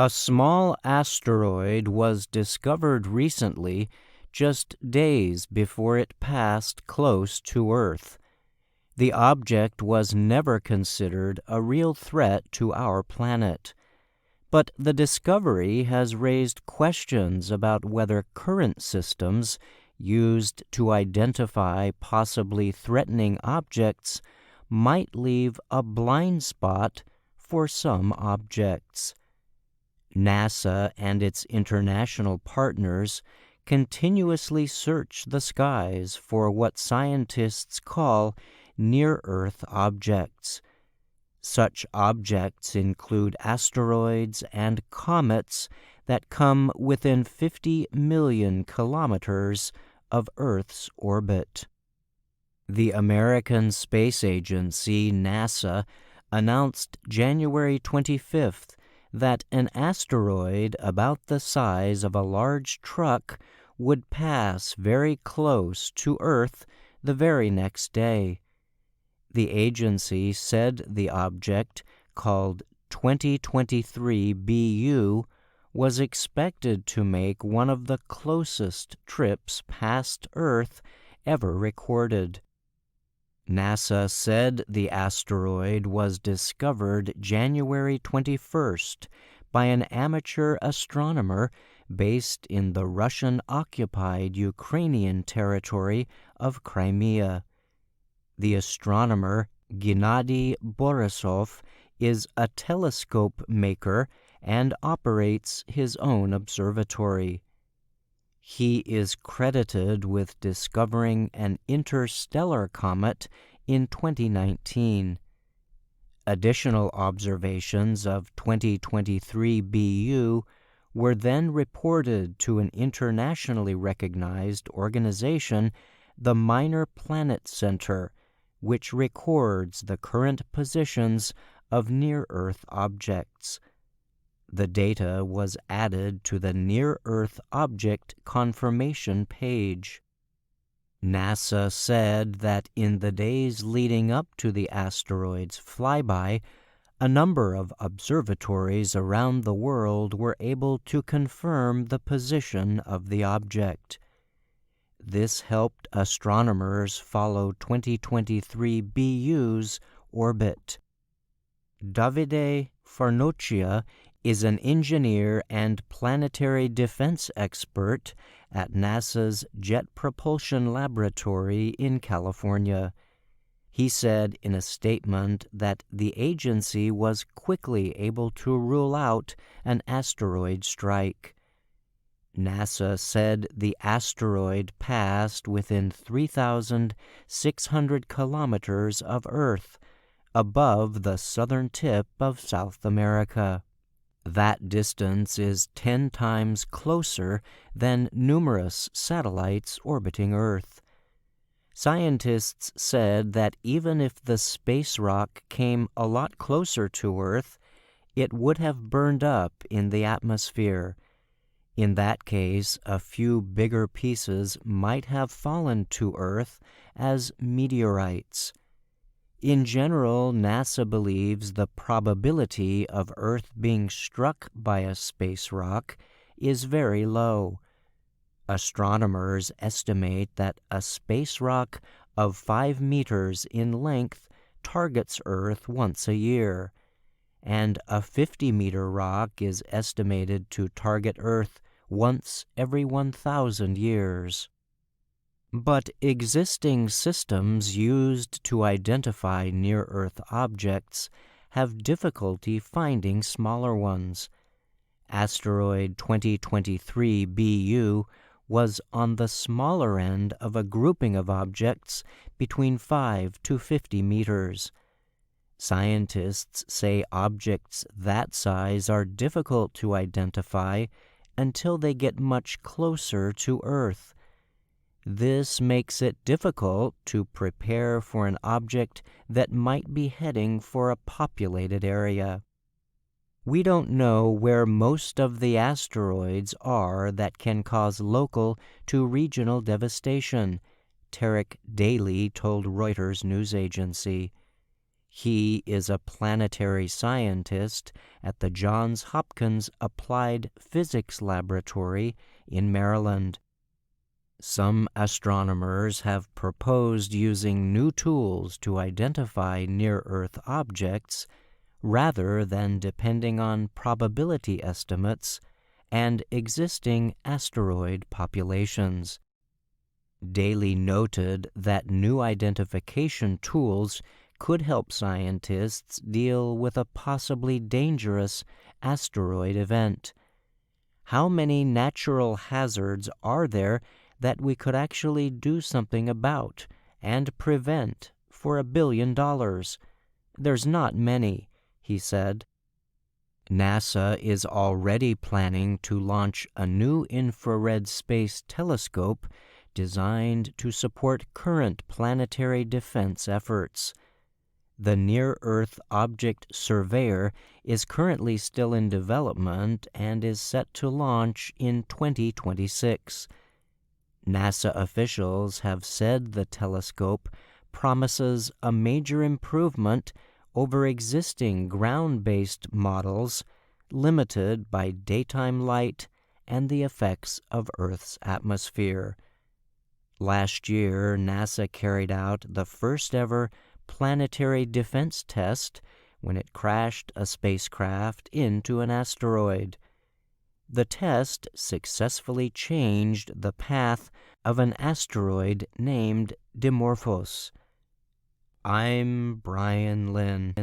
A small asteroid was discovered recently, just days before it passed close to Earth. The object was never considered a real threat to our planet. But the discovery has raised questions about whether current systems used to identify possibly threatening objects might leave a blind spot for some objects. NASA and its international partners continuously search the skies for what scientists call near-Earth objects. Such objects include asteroids and comets that come within 50 million kilometers of Earth's orbit. The American Space Agency, NASA, announced January 25th that an asteroid about the size of a large truck would pass very close to Earth the very next day. The agency said the object, called 2023 BU, was expected to make one of the closest trips past Earth ever recorded. NASA said the asteroid was discovered January 21st by an amateur astronomer based in the Russian-occupied Ukrainian territory of Crimea. The astronomer Gennady Borisov is a telescope maker and operates his own observatory. He is credited with discovering an interstellar comet in 2019. Additional observations of 2023 BU were then reported to an internationally recognized organization, the Minor Planet Center, which records the current positions of near-Earth objects. The data was added to the Near-Earth Object Confirmation page. NASA said that in the days leading up to the asteroid's flyby, a number of observatories around the world were able to confirm the position of the object. This helped astronomers follow 2023 BU's orbit. Davide Farnocchia is an engineer and planetary defense expert at NASA's Jet Propulsion Laboratory in California. He said in a statement that the agency was quickly able to rule out an asteroid strike. NASA said the asteroid passed within 3,600 kilometers of Earth, above the southern tip of South America. That distance is 10 times closer than numerous satellites orbiting Earth. Scientists said that even if the space rock came a lot closer to Earth, it would have burned up in the atmosphere. In that case, a few bigger pieces might have fallen to Earth as meteorites. In general, NASA believes the probability of Earth being struck by a space rock is very low. Astronomers estimate that a space rock of 5 meters in length targets Earth once a year, and a 50-meter rock is estimated to target Earth once every 1,000 years. But existing systems used to identify near-Earth objects have difficulty finding smaller ones. Asteroid 2023 BU was on the smaller end of a grouping of objects between 5 to 50 meters. Scientists say objects that size are difficult to identify until they get much closer to Earth. This makes it difficult to prepare for an object that might be heading for a populated area. We don't know where most of the asteroids are that can cause local to regional devastation, Tarek Daly told Reuters news agency. He is a planetary scientist at the Johns Hopkins Applied Physics Laboratory in Maryland. Some astronomers have proposed using new tools to identify near-Earth objects rather than depending on probability estimates and existing asteroid populations. Daly noted that new identification tools could help scientists deal with a possibly dangerous asteroid event. How many natural hazards are there that we could actually do something about and prevent for $1 billion? There's not many, he said. NASA is already planning to launch a new infrared space telescope designed to support current planetary defense efforts. The Near-Earth Object Surveyor is currently still in development and is set to launch in 2026. NASA officials have said the telescope promises a major improvement over existing ground-based models limited by daytime light and the effects of Earth's atmosphere. Last year, NASA carried out the first-ever planetary defense test when it crashed a spacecraft into an asteroid. The test successfully changed the path of an asteroid named Dimorphos. I'm Brian Lynn.